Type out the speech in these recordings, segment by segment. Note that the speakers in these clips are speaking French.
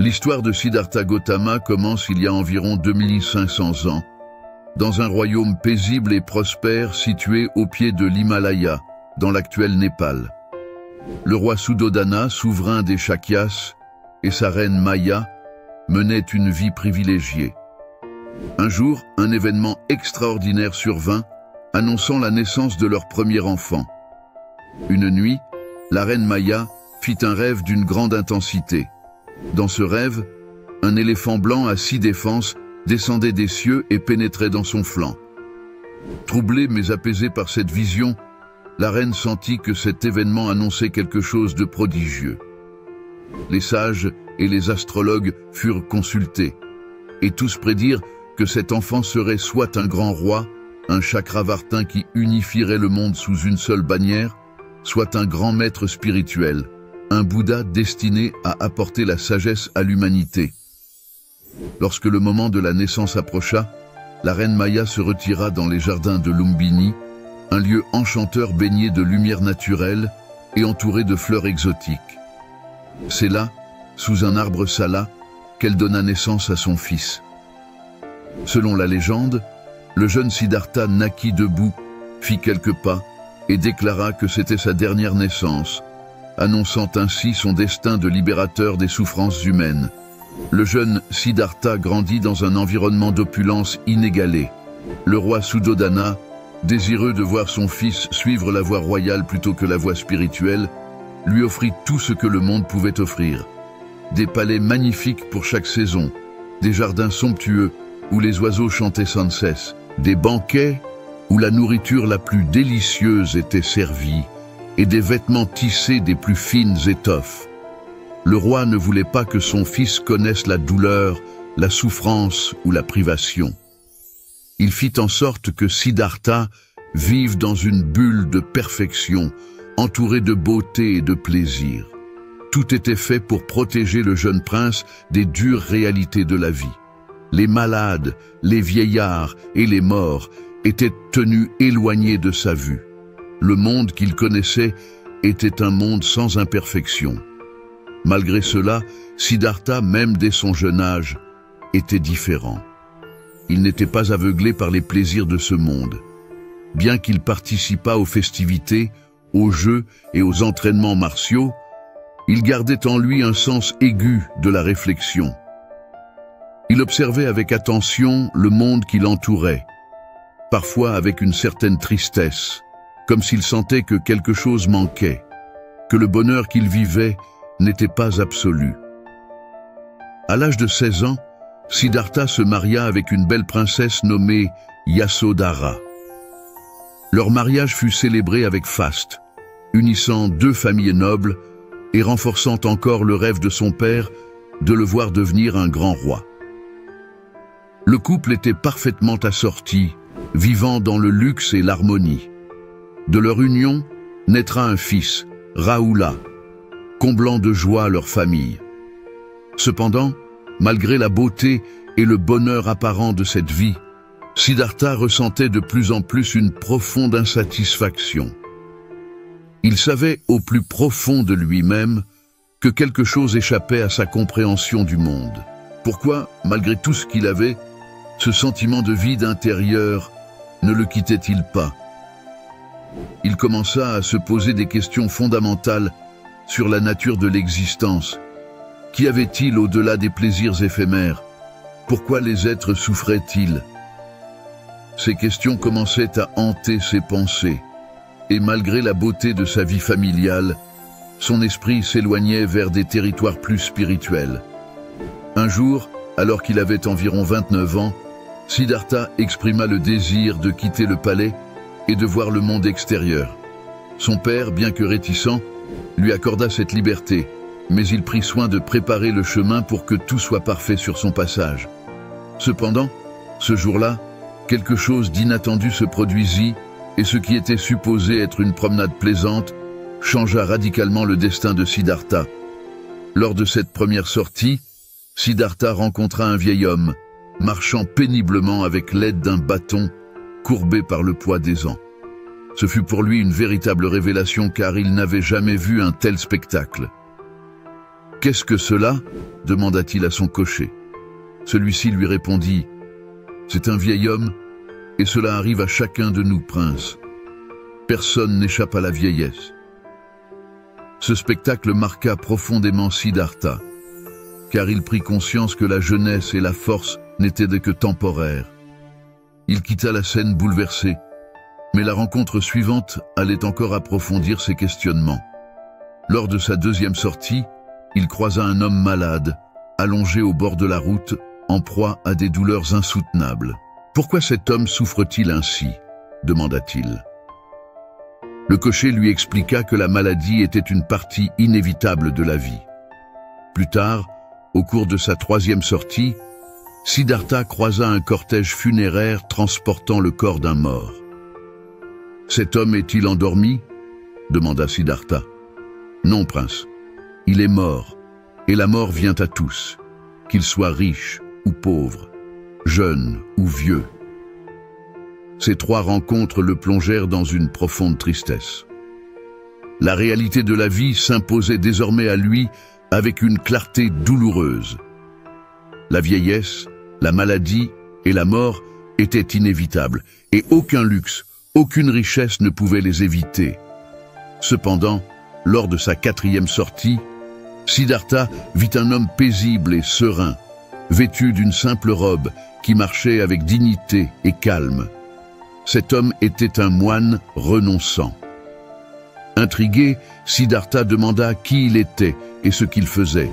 L'histoire de Siddhartha Gautama commence il y a environ 2500 ans, dans un royaume paisible et prospère situé au pied de l'Himalaya, dans l'actuel Népal. Le roi Suddhodana, souverain des Shakyas, et sa reine Maya menaient une vie privilégiée. Un jour, un événement extraordinaire survint, annonçant la naissance de leur premier enfant. Une nuit, la reine Maya fit un rêve d'une grande intensité. Dans ce rêve, un éléphant blanc à 6 défenses descendait des cieux et pénétrait dans son flanc. Troublée mais apaisée par cette vision, la reine sentit que cet événement annonçait quelque chose de prodigieux. Les sages et les astrologues furent consultés, et tous prédirent que cet enfant serait soit un grand roi, un Chakravartin qui unifierait le monde sous une seule bannière, soit un grand maître spirituel, un Bouddha destiné à apporter la sagesse à l'humanité. Lorsque le moment de la naissance approcha, la reine Maya se retira dans les jardins de Lumbini, un lieu enchanteur baigné de lumière naturelle et entouré de fleurs exotiques. C'est là, sous un arbre sala, qu'elle donna naissance à son fils. Selon la légende, le jeune Siddhartha naquit debout, fit quelques pas et déclara que c'était sa dernière naissance, annonçant ainsi son destin de libérateur des souffrances humaines. Le jeune Siddhartha grandit dans un environnement d'opulence inégalée. Le roi Suddhodana, désireux de voir son fils suivre la voie royale plutôt que la voie spirituelle, lui offrit tout ce que le monde pouvait offrir. Des palais magnifiques pour chaque saison, des jardins somptueux où les oiseaux chantaient sans cesse, des banquets où la nourriture la plus délicieuse était servie, et des vêtements tissés des plus fines étoffes. Le roi ne voulait pas que son fils connaisse la douleur, la souffrance ou la privation. Il fit en sorte que Siddhartha vive dans une bulle de perfection, entouré de beauté et de plaisir. Tout était fait pour protéger le jeune prince des dures réalités de la vie. Les malades, les vieillards et les morts étaient tenus éloignés de sa vue. Le monde qu'il connaissait était un monde sans imperfection. Malgré cela, Siddhartha, même dès son jeune âge, était différent. Il n'était pas aveuglé par les plaisirs de ce monde. Bien qu'il participât aux festivités, aux jeux et aux entraînements martiaux, il gardait en lui un sens aigu de la réflexion. Il observait avec attention le monde qui l'entourait, parfois avec une certaine tristesse, comme s'il sentait que quelque chose manquait, que le bonheur qu'il vivait n'était pas absolu. À l'âge de 16 ans, Siddhartha se maria avec une belle princesse nommée Yasodhara. Leur mariage fut célébré avec faste, unissant 2 familles nobles et renforçant encore le rêve de son père de le voir devenir un grand roi. Le couple était parfaitement assorti, vivant dans le luxe et l'harmonie. De leur union naîtra un fils, Rahula, comblant de joie leur famille. Cependant, malgré la beauté et le bonheur apparent de cette vie, Siddhartha ressentait de plus en plus une profonde insatisfaction. Il savait au plus profond de lui-même que quelque chose échappait à sa compréhension du monde. Pourquoi, malgré tout ce qu'il avait, ce sentiment de vide intérieur ne le quittait-il pas? Il commença à se poser des questions fondamentales sur la nature de l'existence. Qu'y avait-il au-delà des plaisirs éphémères? Pourquoi les êtres souffraient-ils? Ces questions commençaient à hanter ses pensées, et malgré la beauté de sa vie familiale, son esprit s'éloignait vers des territoires plus spirituels. Un jour, alors qu'il avait environ 29 ans, Siddhartha exprima le désir de quitter le palais et de voir le monde extérieur. Son père, bien que réticent, lui accorda cette liberté, mais il prit soin de préparer le chemin pour que tout soit parfait sur son passage. Cependant, ce jour-là, quelque chose d'inattendu se produisit et ce qui était supposé être une promenade plaisante changea radicalement le destin de Siddhartha. Lors de cette première sortie, Siddhartha rencontra un vieil homme, marchant péniblement avec l'aide d'un bâton, courbé par le poids des ans. Ce fut pour lui une véritable révélation car il n'avait jamais vu un tel spectacle. « Qu'est-ce que cela ?» demanda-t-il à son cocher. Celui-ci lui répondit « C'est un vieil homme, et cela arrive à chacun de nous, prince. Personne n'échappe à la vieillesse. » Ce spectacle marqua profondément Siddhartha, car il prit conscience que la jeunesse et la force n'étaient que temporaires. Il quitta la scène bouleversé, mais la rencontre suivante allait encore approfondir ses questionnements. Lors de sa deuxième sortie, il croisa un homme malade, allongé au bord de la route, en proie à des douleurs insoutenables. « Pourquoi cet homme souffre-t-il ainsi ?» demanda-t-il. Le cocher lui expliqua que la maladie était une partie inévitable de la vie. Plus tard, au cours de sa troisième sortie, Siddhartha croisa un cortège funéraire transportant le corps d'un mort. « Cet homme est-il endormi ?» demanda Siddhartha. « Non, prince. Il est mort, et la mort vient à tous, qu'il soit riche ou pauvre, jeune ou vieux. » Ces trois rencontres le plongèrent dans une profonde tristesse. La réalité de la vie s'imposait désormais à lui avec une clarté douloureuse. La vieillesse, la maladie et la mort étaient inévitables, et aucun luxe, aucune richesse ne pouvait les éviter. Cependant, lors de sa quatrième sortie, Siddhartha vit un homme paisible et serein, vêtu d'une simple robe, qui marchait avec dignité et calme. Cet homme était un moine renonçant. Intrigué, Siddhartha demanda qui il était et ce qu'il faisait.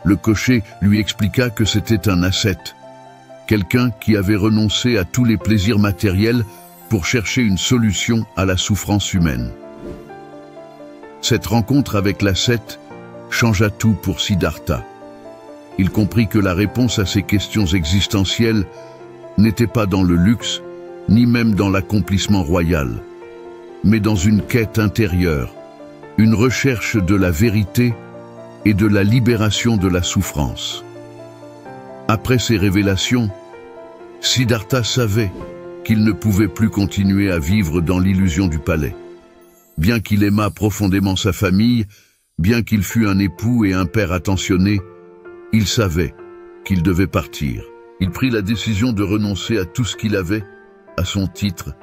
Le cocher lui expliqua que c'était un ascète, quelqu'un qui avait renoncé à tous les plaisirs matériels pour chercher une solution à la souffrance humaine. Cette rencontre avec l'ascète changea tout pour Siddhartha. Il comprit que la réponse à ses questions existentielles n'était pas dans le luxe, ni même dans l'accomplissement royal, mais dans une quête intérieure, une recherche de la vérité et de la libération de la souffrance. Après ces révélations, Siddhartha savait qu'il ne pouvait plus continuer à vivre dans l'illusion du palais. Bien qu'il aimât profondément sa famille, bien qu'il fût un époux et un père attentionné, il savait qu'il devait partir. Il prit la décision de renoncer à tout ce qu'il avait, à son titre,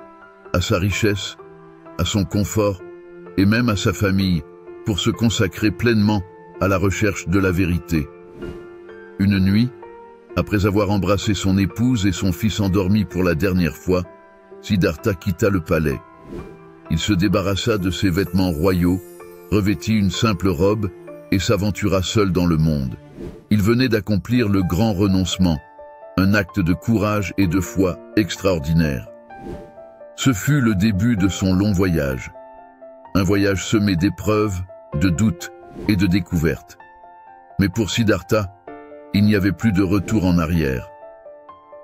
à sa richesse, à son confort et même à sa famille, pour se consacrer pleinement à la recherche de la vérité. Une nuit, après avoir embrassé son épouse et son fils endormis pour la dernière fois, Siddhartha quitta le palais. Il se débarrassa de ses vêtements royaux, revêtit une simple robe et s'aventura seul dans le monde. Il venait d'accomplir le grand renoncement, un acte de courage et de foi extraordinaire. Ce fut le début de son long voyage, un voyage semé d'épreuves, de doutes et de découvertes. Mais pour Siddhartha, il n'y avait plus de retour en arrière.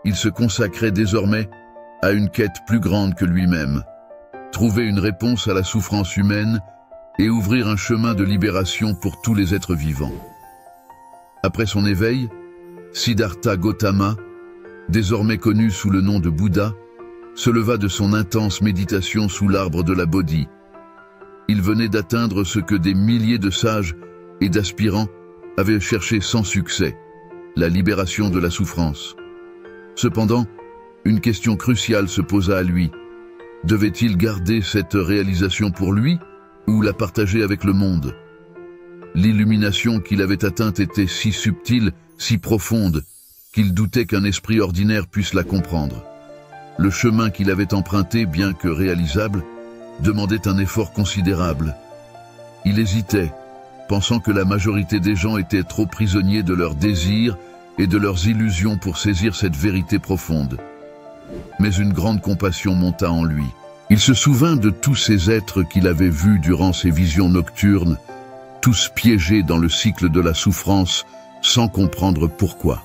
Il se consacrait désormais à une quête plus grande que lui-même, trouver une réponse à la souffrance humaine et ouvrir un chemin de libération pour tous les êtres vivants. Après son éveil, Siddhartha Gautama, désormais connu sous le nom de Bouddha, se leva de son intense méditation sous l'arbre de la Bodhi. Il venait d'atteindre ce que des milliers de sages et d'aspirants avaient cherché sans succès, la libération de la souffrance. Cependant, une question cruciale se posa à lui. Devait-il garder cette réalisation pour lui ou la partager avec le monde? L'illumination qu'il avait atteinte était si subtile, si profonde, qu'il doutait qu'un esprit ordinaire puisse la comprendre. Le chemin qu'il avait emprunté, bien que réalisable, demandait un effort considérable. Il hésitait, pensant que la majorité des gens étaient trop prisonniers de leurs désirs et de leurs illusions pour saisir cette vérité profonde. Mais une grande compassion monta en lui. Il se souvint de tous ces êtres qu'il avait vus durant ses visions nocturnes, tous piégés dans le cycle de la souffrance, sans comprendre pourquoi.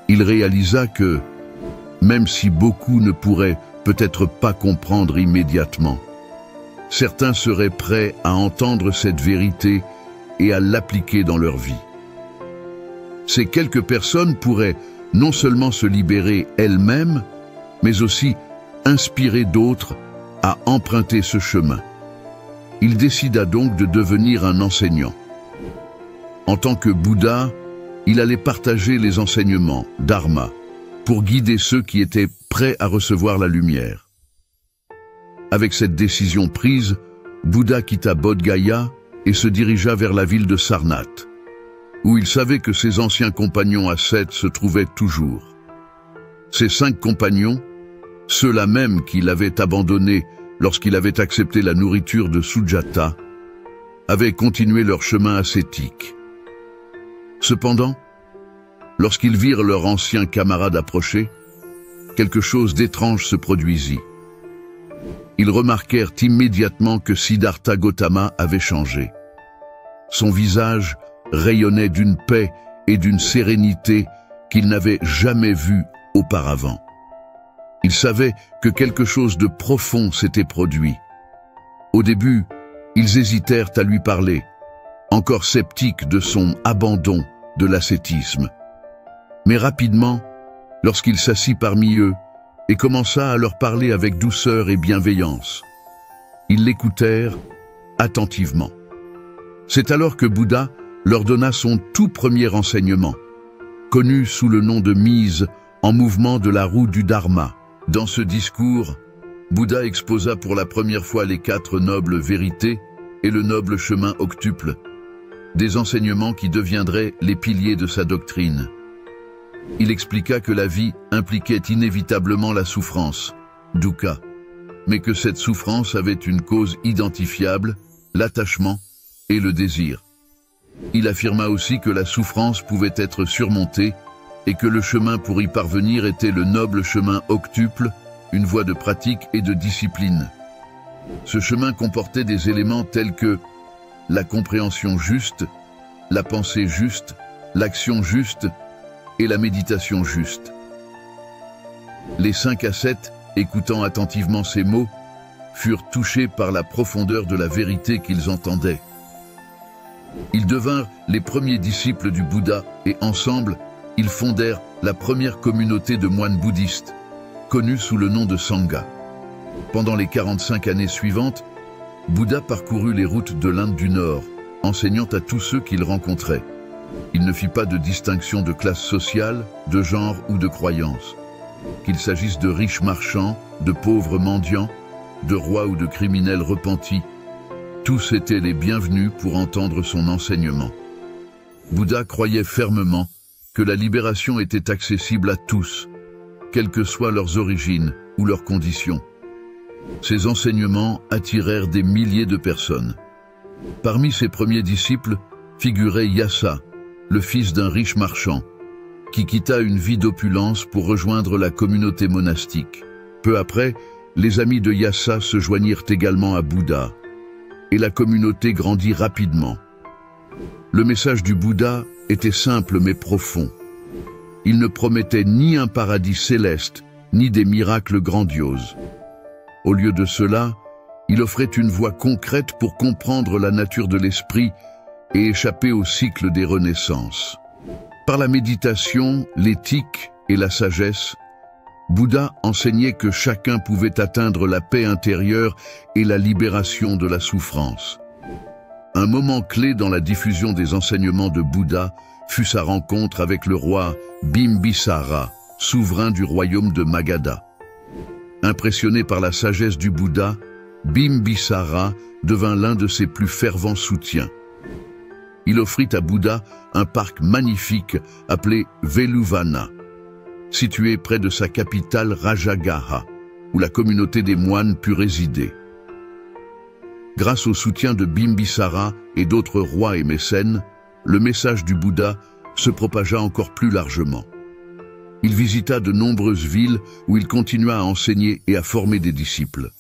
Il réalisa que, même si beaucoup ne pourraient peut-être pas comprendre immédiatement, certains seraient prêts à entendre cette vérité et à l'appliquer dans leur vie. Ces quelques personnes pourraient non seulement se libérer elles-mêmes, mais aussi inspirer d'autres à emprunter ce chemin. Il décida donc de devenir un enseignant. En tant que Bouddha, il allait partager les enseignements, dharma, pour guider ceux qui étaient prêts à recevoir la lumière. Avec cette décision prise, Bouddha quitta Bodh Gaya et se dirigea vers la ville de Sarnath, où il savait que ses anciens compagnons ascètes se trouvaient toujours. Ces 5 compagnons, ceux-là même qui l'avaient abandonné lorsqu'il avait accepté la nourriture de Sujata, avaient continué leur chemin ascétique. Cependant, lorsqu'ils virent leur ancien camarade approcher, quelque chose d'étrange se produisit. Ils remarquèrent immédiatement que Siddhartha Gautama avait changé. Son visage rayonnait d'une paix et d'une sérénité qu'ils n'avaient jamais vue auparavant. Ils savaient que quelque chose de profond s'était produit. Au début, ils hésitèrent à lui parler, encore sceptiques de son abandon de l'ascétisme. Mais rapidement, lorsqu'il s'assit parmi eux et commença à leur parler avec douceur et bienveillance, ils l'écoutèrent attentivement. C'est alors que Bouddha leur donna son tout premier enseignement, connu sous le nom de mise en mouvement de la roue du Dharma. Dans ce discours, Bouddha exposa pour la première fois les 4 nobles vérités et le noble chemin octuple, des enseignements qui deviendraient les piliers de sa doctrine. Il expliqua que la vie impliquait inévitablement la souffrance, dukkha, mais que cette souffrance avait une cause identifiable, l'attachement et le désir. Il affirma aussi que la souffrance pouvait être surmontée et que le chemin pour y parvenir était le noble chemin octuple, une voie de pratique et de discipline. Ce chemin comportait des éléments tels que la compréhension juste, la pensée juste, l'action juste et la méditation juste. Les 5 ascètes, écoutant attentivement ces mots, furent touchés par la profondeur de la vérité qu'ils entendaient. Ils devinrent les premiers disciples du Bouddha et ensemble, ils fondèrent la première communauté de moines bouddhistes, connue sous le nom de Sangha. Pendant les 45 années suivantes, Bouddha parcourut les routes de l'Inde du Nord, enseignant à tous ceux qu'il rencontrait. Il ne fit pas de distinction de classe sociale, de genre ou de croyance. Qu'il s'agisse de riches marchands, de pauvres mendiants, de rois ou de criminels repentis, tous étaient les bienvenus pour entendre son enseignement. Bouddha croyait fermement que la libération était accessible à tous, quelles que soient leurs origines ou leurs conditions. Ses enseignements attirèrent des milliers de personnes. Parmi ses premiers disciples figurait Yassa, le fils d'un riche marchand, qui quitta une vie d'opulence pour rejoindre la communauté monastique. Peu après, les amis de Yassa se joignirent également à Bouddha, et la communauté grandit rapidement. Le message du Bouddha était simple mais profond. Il ne promettait ni un paradis céleste, ni des miracles grandioses. Au lieu de cela, il offrait une voie concrète pour comprendre la nature de l'esprit et échapper au cycle des renaissances. Par la méditation, l'éthique et la sagesse, Bouddha enseignait que chacun pouvait atteindre la paix intérieure et la libération de la souffrance. Un moment clé dans la diffusion des enseignements de Bouddha fut sa rencontre avec le roi Bimbisara, souverain du royaume de Magadha. Impressionné par la sagesse du Bouddha, Bimbisara devint l'un de ses plus fervents soutiens. Il offrit à Bouddha un parc magnifique appelé Veluvana, situé près de sa capitale Rajagaha, où la communauté des moines put résider. Grâce au soutien de Bimbisara et d'autres rois et mécènes, le message du Bouddha se propagea encore plus largement. Il visita de nombreuses villes où il continua à enseigner et à former des disciples.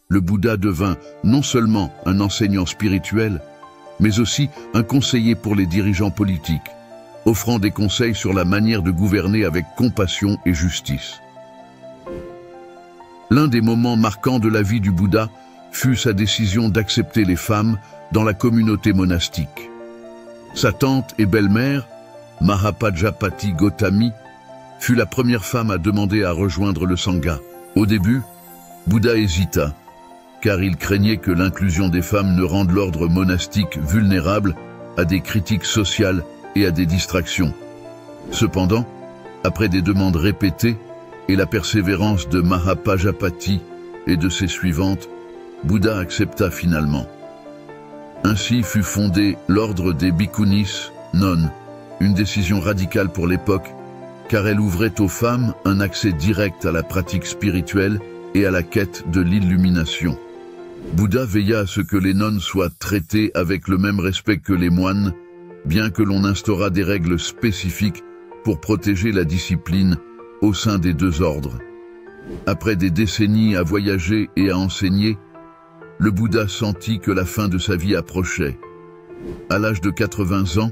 Le Bouddha devint non seulement un enseignant spirituel, mais aussi un conseiller pour les dirigeants politiques, offrant des conseils sur la manière de gouverner avec compassion et justice. L'un des moments marquants de la vie du Bouddha fut sa décision d'accepter les femmes dans la communauté monastique. Sa tante et belle-mère, Mahapajapati Gautami, fut la première femme à demander à rejoindre le Sangha. Au début, Bouddha hésita, car il craignait que l'inclusion des femmes ne rende l'ordre monastique vulnérable à des critiques sociales et à des distractions. Cependant, après des demandes répétées et la persévérance de Mahapajapati et de ses suivantes, Bouddha accepta finalement. Ainsi fut fondé l'ordre des Bhikkhunis, nonnes, une décision radicale pour l'époque, car elle ouvrait aux femmes un accès direct à la pratique spirituelle et à la quête de l'illumination. Bouddha veilla à ce que les nonnes soient traitées avec le même respect que les moines, bien que l'on instaura des règles spécifiques pour protéger la discipline au sein des deux ordres. Après des décennies à voyager et à enseigner, le Bouddha sentit que la fin de sa vie approchait. À l'âge de 80 ans,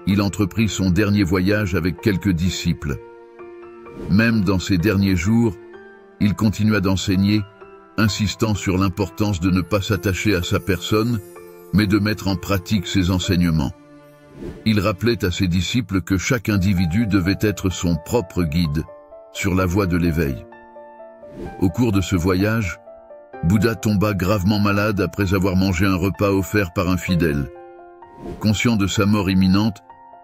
il entreprit son dernier voyage avec quelques disciples. Même dans ses derniers jours, il continua d'enseigner, insistant sur l'importance de ne pas s'attacher à sa personne, mais de mettre en pratique ses enseignements. Il rappelait à ses disciples que chaque individu devait être son propre guide sur la voie de l'éveil. Au cours de ce voyage, Bouddha tomba gravement malade après avoir mangé un repas offert par un fidèle. Conscient de sa mort imminente,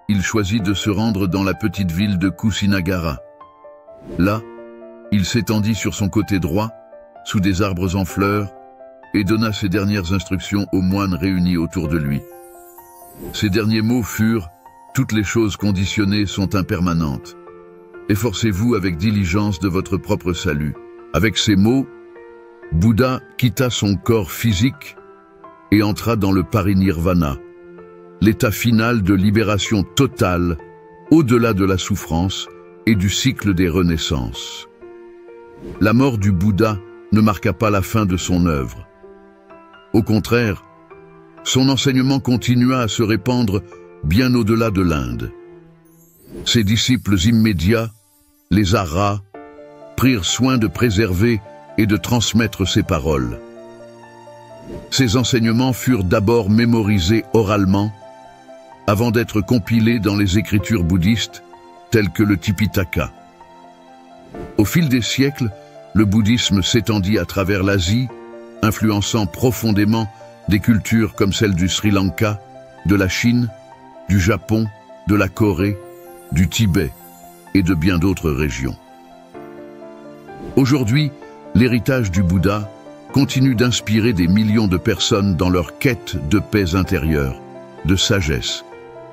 il choisit de se rendre dans la petite ville de Kusinagara. Là, il s'étendit sur son côté droit, sous des arbres en fleurs, et donna ses dernières instructions aux moines réunis autour de lui. Ses derniers mots furent « Toutes les choses conditionnées sont impermanentes. Efforcez-vous avec diligence de votre propre salut. » Avec ces mots, Bouddha quitta son corps physique et entra dans le parinirvana, l'état final de libération totale, au-delà de la souffrance et du cycle des renaissances. La mort du Bouddha ne marqua pas la fin de son œuvre. Au contraire, son enseignement continua à se répandre bien au-delà de l'Inde. Ses disciples immédiats, les Aras, prirent soin de préserver et de transmettre ses paroles. Ces enseignements furent d'abord mémorisés oralement, avant d'être compilés dans les écritures bouddhistes, telles que le Tipitaka. Au fil des siècles, le bouddhisme s'étendit à travers l'Asie, influençant profondément des cultures comme celle du Sri Lanka, de la Chine, du Japon, de la Corée, du Tibet et de bien d'autres régions. Aujourd'hui, l'héritage du Bouddha continue d'inspirer des millions de personnes dans leur quête de paix intérieure, de sagesse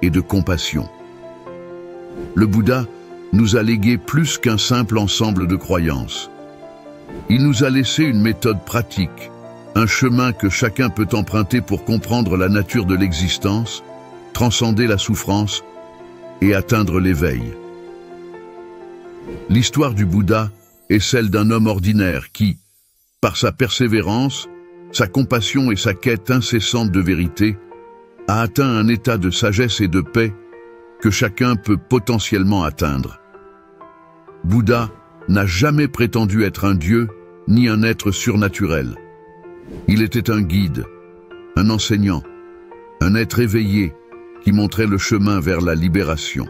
et de compassion. Le Bouddha nous a légué plus qu'un simple ensemble de croyances. Il nous a laissé une méthode pratique, un chemin que chacun peut emprunter pour comprendre la nature de l'existence, transcender la souffrance et atteindre l'éveil. L'histoire du Bouddha est celle d'un homme ordinaire qui, par sa persévérance, sa compassion et sa quête incessante de vérité, a atteint un état de sagesse et de paix que chacun peut potentiellement atteindre. Bouddha n'a jamais prétendu être un dieu ni un être surnaturel. Il était un guide, un enseignant, un être éveillé qui montrait le chemin vers la libération.